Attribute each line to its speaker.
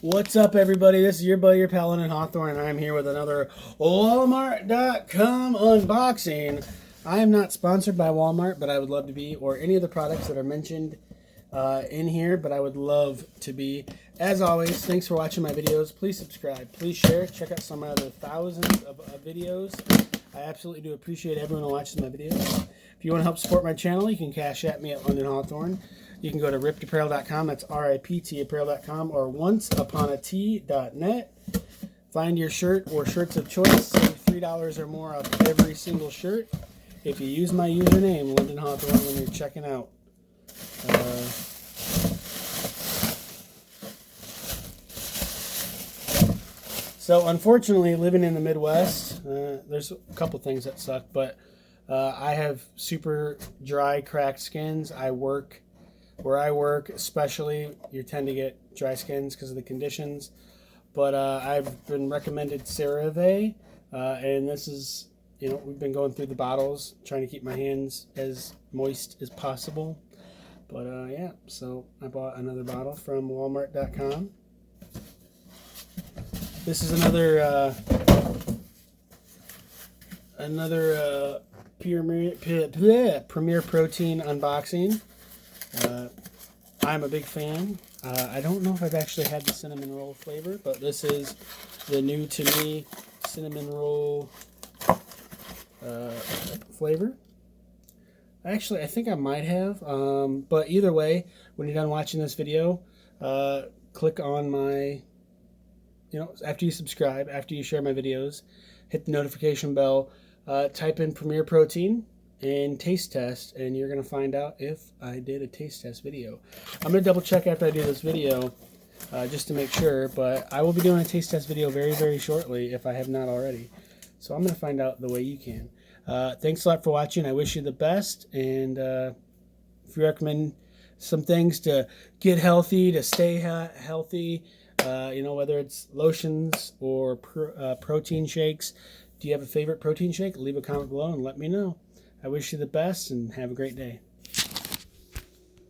Speaker 1: What's up, everybody? This is your buddy, your pal, London Hawthorne, and I'm here with another Walmart.com unboxing. I am not sponsored by Walmart, but I would love to be, or any of the products that are mentioned in here, but I would love to be. As always, thanks for watching my videos. Please subscribe. Please share. Check out some of my other thousands of videos. I absolutely do appreciate everyone who watches my videos. If you want to help support my channel, you can cash at me at London Hawthorne. You can go to riptapparel.com, that's R-I-P-T apparel.com, or onceuponat.net. Find your shirt or shirts of choice. Save $3 or more off every single shirt if you use my username, London Hawthorne, when you're checking out. So unfortunately, living in the Midwest, there's a couple things that suck, but I have super dry, cracked skins. Where I work, especially, you tend to get dry skins because of the conditions. But I've been recommended CeraVe, and this is, we've been going through the bottles, trying to keep my hands as moist as possible. But yeah, so I bought another bottle from Walmart.com. This is another Premier Protein unboxing. I'm a big fan. I don't know if I've actually had the cinnamon roll flavor, but this is the new to me cinnamon roll flavor. Actually, I think I might have, but either way, when you're done watching this video, click on my, after you subscribe, after you share my videos, hit the notification bell, type in Premier Protein and taste test, and you're going to find out if I did a taste test video. I'm going to double check after I do this video just to make sure, but I will be doing a taste test video very, very shortly if I have not already. So I'm going to find out the way you can. Thanks a lot for watching. I wish you the best, and if you recommend some things to get healthy, to stay healthy, whether it's lotions or protein shakes, do you have a favorite protein shake? Leave a comment below and let me know. I wish you the best and have a great day.